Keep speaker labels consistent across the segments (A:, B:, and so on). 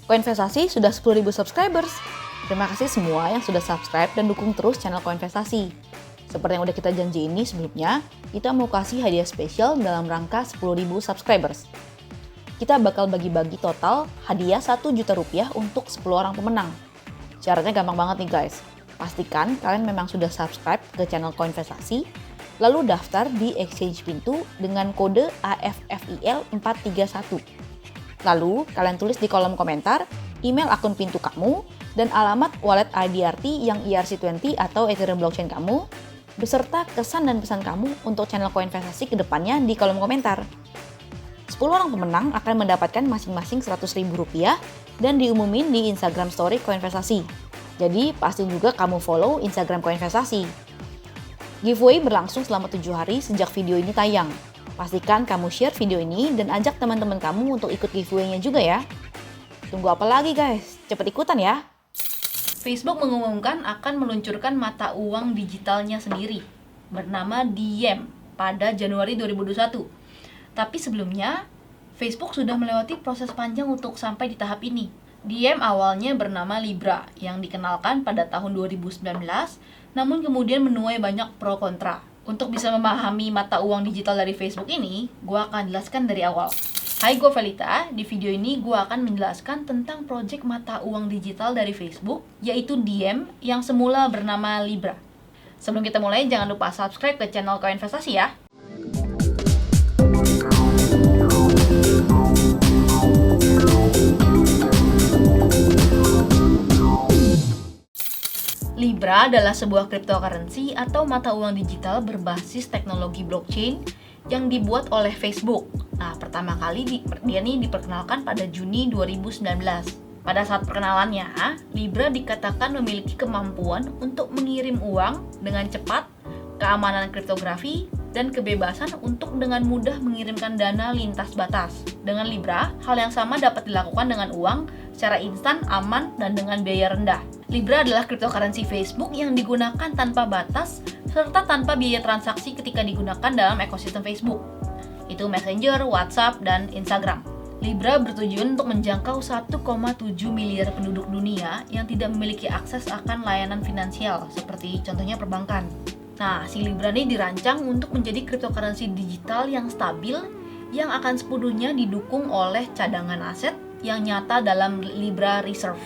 A: Koinvestasi sudah 10.000 subscribers. Terima kasih semua yang sudah subscribe dan dukung terus channel Koinvestasi. Seperti yang udah kita janjiin ini sebelumnya, kita mau kasih hadiah spesial dalam rangka 10.000 subscribers. Kita bakal bagi-bagi total hadiah 1 juta rupiah untuk 10 orang pemenang. Syaratnya gampang banget nih guys. Pastikan kalian memang sudah subscribe ke channel Koinvestasi, lalu daftar di Exchange Pintu dengan kode AFFIL431. Lalu, kalian tulis di kolom komentar email akun Pintu kamu dan alamat wallet IDRT yang ERC20 atau Ethereum Blockchain kamu, beserta kesan dan pesan kamu untuk channel Koinvestasi ke depannya di kolom komentar. 10 orang pemenang akan mendapatkan masing-masing Rp100.000 dan diumumin di Instagram Story Koinvestasi. Jadi, pastiin juga kamu follow Instagram Koinvestasi. Giveaway berlangsung selama 7 hari sejak video ini tayang. Pastikan kamu share video ini dan ajak teman-teman kamu untuk ikut giveaway-nya juga ya. Tunggu apa lagi guys? Cepet ikutan ya!
B: Facebook mengumumkan akan meluncurkan mata uang digitalnya sendiri bernama Diem pada Januari 2021. Tapi sebelumnya, Facebook sudah melewati proses panjang untuk sampai di tahap ini. Diem awalnya bernama Libra yang dikenalkan pada tahun 2019, namun kemudian menuai banyak pro kontra. Untuk bisa memahami mata uang digital dari Facebook ini, gue akan jelaskan dari awal. Hai, gue Felita. Di video ini gue akan menjelaskan tentang proyek mata uang digital dari Facebook, yaitu Diem yang semula bernama Libra. Sebelum kita mulai, jangan lupa subscribe ke channel Koinvestasi ya. Libra adalah sebuah cryptocurrency atau mata uang digital berbasis teknologi blockchain yang dibuat oleh Facebook. Nah, pertama kali dia diperkenalkan pada Juni 2019. Pada saat perkenalannya, Libra dikatakan memiliki kemampuan untuk mengirim uang dengan cepat, keamanan kriptografi, dan kebebasan untuk dengan mudah mengirimkan dana lintas batas. Dengan Libra, hal yang sama dapat dilakukan dengan uang secara instan, aman, dan dengan biaya rendah. Libra adalah cryptocurrency Facebook yang digunakan tanpa batas serta tanpa biaya transaksi ketika digunakan dalam ekosistem Facebook. Itu Messenger, WhatsApp, dan Instagram. Libra bertujuan untuk menjangkau 1,7 miliar penduduk dunia yang tidak memiliki akses akan layanan finansial, seperti contohnya perbankan. Nah, si Libra ini dirancang untuk menjadi cryptocurrency digital yang stabil, yang akan sepenuhnya didukung oleh cadangan aset yang nyata dalam Libra Reserve.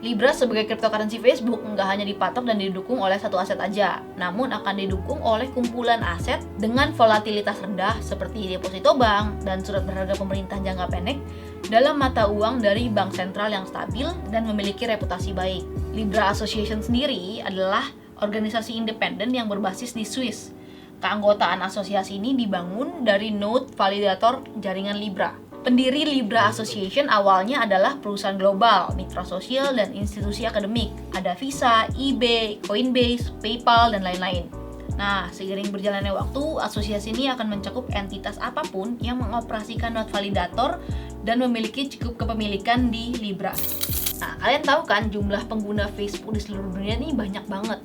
B: Libra sebagai cryptocurrency Facebook nggak hanya dipatok dan didukung oleh satu aset aja, namun akan didukung oleh kumpulan aset dengan volatilitas rendah seperti deposito bank dan surat berharga pemerintah jangka pendek dalam mata uang dari bank sentral yang stabil dan memiliki reputasi baik. Libra Association sendiri adalah organisasi independen yang berbasis di Swiss. Keanggotaan asosiasi ini dibangun dari node validator jaringan Libra. Pendiri Libra Association awalnya adalah perusahaan global, mitra sosial, dan institusi akademik. Ada Visa, eBay, Coinbase, PayPal, dan lain-lain. Nah, seiring berjalannya waktu, asosiasi ini akan mencakup entitas apapun yang mengoperasikan node validator dan memiliki cukup kepemilikan di Libra. Nah, kalian tahu kan jumlah pengguna Facebook di seluruh dunia ini banyak banget.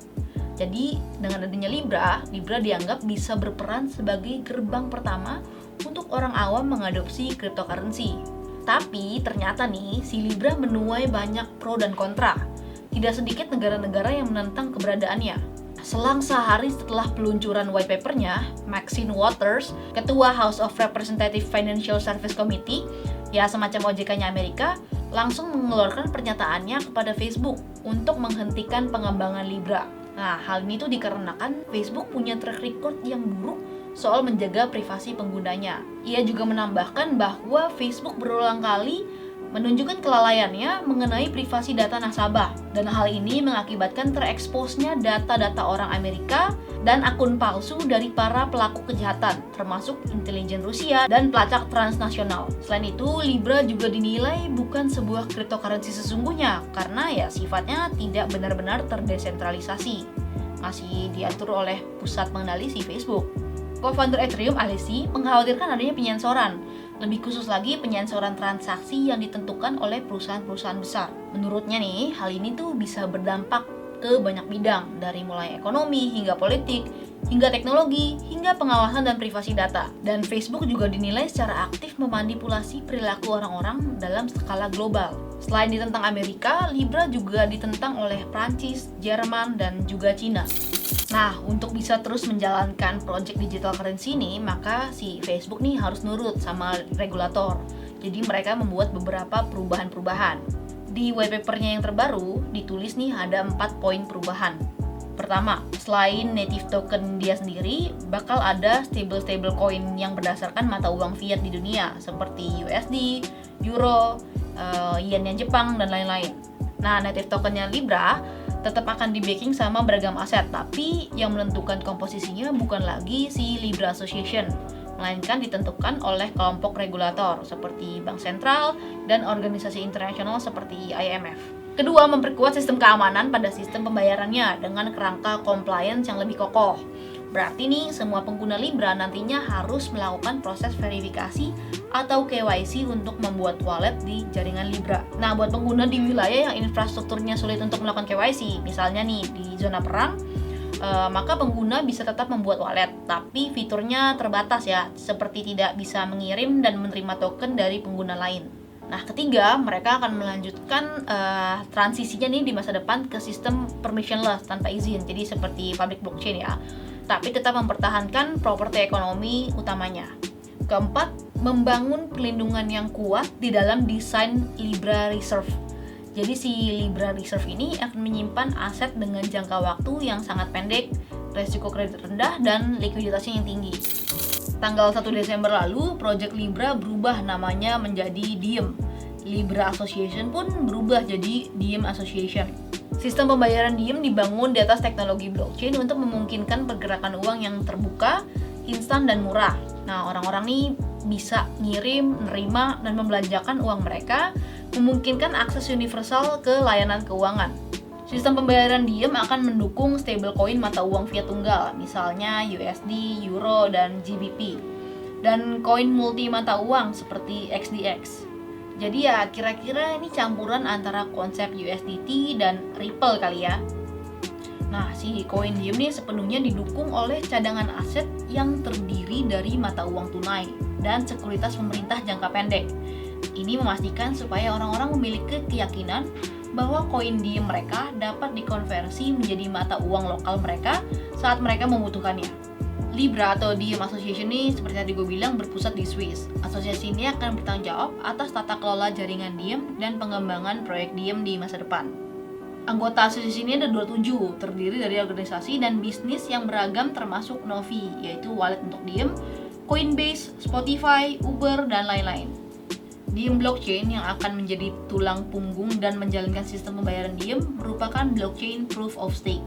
B: Jadi, dengan adanya Libra dianggap bisa berperan sebagai gerbang pertama untuk orang awam mengadopsi cryptocurrency. Tapi, ternyata nih, si Libra menuai banyak pro dan kontra. Tidak sedikit negara-negara yang menentang keberadaannya. Selang sehari setelah peluncuran white paper-nya, Maxine Waters, ketua House of Representatives Financial Services Committee, ya semacam OJK-nya Amerika, langsung mengeluarkan pernyataannya kepada Facebook untuk menghentikan pengembangan Libra. Nah, hal ini tuh dikarenakan Facebook punya track record yang buruk soal menjaga privasi penggunanya. Ia juga menambahkan bahwa Facebook berulang kali menunjukkan kelalaiannya mengenai privasi data nasabah, dan hal ini mengakibatkan tereksposnya data-data orang Amerika dan akun palsu dari para pelaku kejahatan, termasuk intelijen Rusia dan pelacak transnasional. Selain itu, Libra juga dinilai bukan sebuah cryptocurrency sesungguhnya, karena ya sifatnya tidak benar-benar terdesentralisasi, masih diatur oleh pusat pengendali si Facebook. Co-founder Ethereum, Alexei, mengkhawatirkan adanya penyensoran, lebih khusus lagi penyensoran transaksi yang ditentukan oleh perusahaan-perusahaan besar. Menurutnya nih, hal ini tuh bisa berdampak ke banyak bidang, dari mulai ekonomi hingga politik, hingga teknologi, hingga pengawasan dan privasi data. Dan Facebook juga dinilai secara aktif memanipulasi perilaku orang-orang dalam skala global. Selain ditentang Amerika, Libra juga ditentang oleh Prancis, Jerman, dan juga Cina. Nah, untuk bisa terus menjalankan project digital currency ini, maka si Facebook nih harus nurut sama regulator. Jadi mereka membuat beberapa perubahan-perubahan. Di white papernya yang terbaru, ditulis nih ada 4 poin perubahan. Pertama, selain native token dia sendiri, bakal ada stable coin yang berdasarkan mata uang fiat di dunia, seperti USD, Euro, Yen-nya Jepang, dan lain-lain. Nah, native tokennya Libra tetap akan di-backing sama beragam aset, tapi yang menentukan komposisinya bukan lagi si Libra Association, melainkan ditentukan oleh kelompok regulator seperti Bank Sentral dan organisasi internasional seperti IMF. Kedua, memperkuat sistem keamanan pada sistem pembayarannya dengan kerangka compliance yang lebih kokoh. Berarti nih, semua pengguna Libra nantinya harus melakukan proses verifikasi atau KYC untuk membuat wallet di jaringan Libra. Nah, buat pengguna di wilayah yang infrastrukturnya sulit untuk melakukan KYC, misalnya nih di zona perang, maka pengguna bisa tetap membuat wallet, tapi fiturnya terbatas ya, seperti tidak bisa mengirim dan menerima token dari pengguna lain. Nah, ketiga, mereka akan melanjutkan transisinya nih di masa depan ke sistem permissionless tanpa izin, jadi seperti public blockchain ya, tapi tetap mempertahankan properti ekonomi utamanya. Keempat, membangun perlindungan yang kuat di dalam desain Libra Reserve. Jadi si Libra Reserve ini akan menyimpan aset dengan jangka waktu yang sangat pendek, resiko kredit rendah, dan likuiditasnya yang tinggi. Tanggal 1 Desember lalu, Project Libra berubah namanya menjadi Diem. Libra Association pun berubah jadi Diem Association. Sistem pembayaran Diem dibangun di atas teknologi blockchain untuk memungkinkan pergerakan uang yang terbuka, instan, dan murah. Nah, orang-orang nih bisa ngirim, nerima, dan membelanjakan uang mereka, memungkinkan akses universal ke layanan keuangan. Sistem pembayaran Diem akan mendukung stablecoin mata uang fiat tunggal, misalnya USD, Euro, dan GBP, dan koin multi mata uang seperti XDX. Jadi ya kira-kira ini campuran antara konsep USDT dan Ripple kali ya. Nah, si koin Diem ini sepenuhnya didukung oleh cadangan aset yang terdiri dari mata uang tunai dan sekuritas pemerintah jangka pendek. Ini memastikan supaya orang-orang memiliki keyakinan bahwa koin Diem mereka dapat dikonversi menjadi mata uang lokal mereka saat mereka membutuhkannya. Libra atau Diem Association ini seperti tadi gue bilang berpusat di Swiss. Asosiasi ini akan bertanggung jawab atas tata kelola jaringan Diem dan pengembangan proyek Diem di masa depan. Anggota asosiasi ini ada 27, terdiri dari organisasi dan bisnis yang beragam termasuk Novi, yaitu wallet untuk Diem, Coinbase, Spotify, Uber, dan lain-lain. Diem blockchain yang akan menjadi tulang punggung dan menjalankan sistem pembayaran Diem merupakan blockchain proof of stake.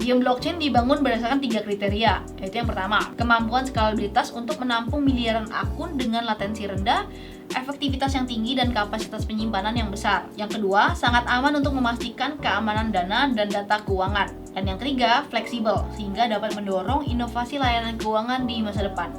B: Diem blockchain dibangun berdasarkan 3 kriteria, yaitu yang pertama, kemampuan skalabilitas untuk menampung miliaran akun dengan latensi rendah, efektivitas yang tinggi, dan kapasitas penyimpanan yang besar. Yang kedua, sangat aman untuk memastikan keamanan dana dan data keuangan. Dan yang ketiga, fleksibel, sehingga dapat mendorong inovasi layanan keuangan di masa depan.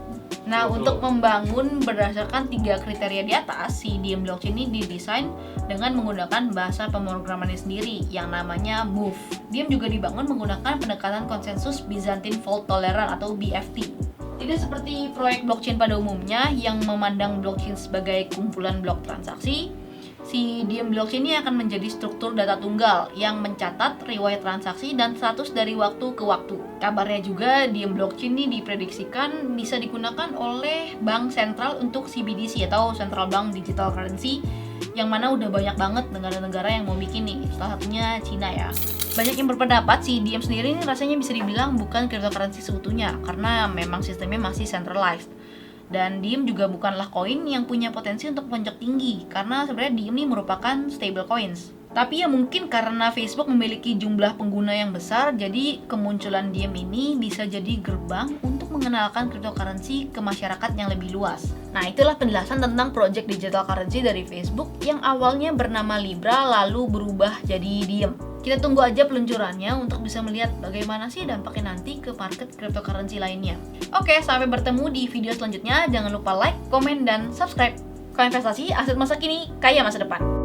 B: Nah, untuk membangun berdasarkan 3 kriteria di atas, si Diem blockchain ini didesain dengan menggunakan bahasa pemrogramannya sendiri yang namanya Move. Diem juga dibangun menggunakan pendekatan konsensus Byzantine Fault Tolerant atau BFT. Tidak seperti proyek blockchain pada umumnya yang memandang blockchain sebagai kumpulan blok transaksi, si Diem blockchain ini akan menjadi struktur data tunggal yang mencatat riwayat transaksi dan status dari waktu ke waktu. Kabarnya juga Diem blockchain ini diprediksikan bisa digunakan oleh bank sentral untuk CBDC atau Central Bank Digital Currency, yang mana udah banyak banget negara-negara yang mau bikin nih, salah satunya Cina ya. Banyak yang berpendapat si Diem sendiri ini rasanya bisa dibilang bukan cryptocurrency seutuhnya karena memang sistemnya masih centralized. Dan Diem juga bukanlah koin yang punya potensi untuk melonjak tinggi karena sebenarnya Diem ini merupakan stable coins. Tapi ya mungkin karena Facebook memiliki jumlah pengguna yang besar, jadi kemunculan Diem ini bisa jadi gerbang untuk mengenalkan cryptocurrency ke masyarakat yang lebih luas. Nah, itulah penjelasan tentang project digital currency dari Facebook yang awalnya bernama Libra lalu berubah jadi Diem. Kita tunggu aja peluncurannya untuk bisa melihat bagaimana sih dampaknya nanti ke market cryptocurrency lainnya. Oke, sampai bertemu di video selanjutnya. Jangan lupa like, komen, dan subscribe. Koinvestasi, aset masa kini, kaya masa depan.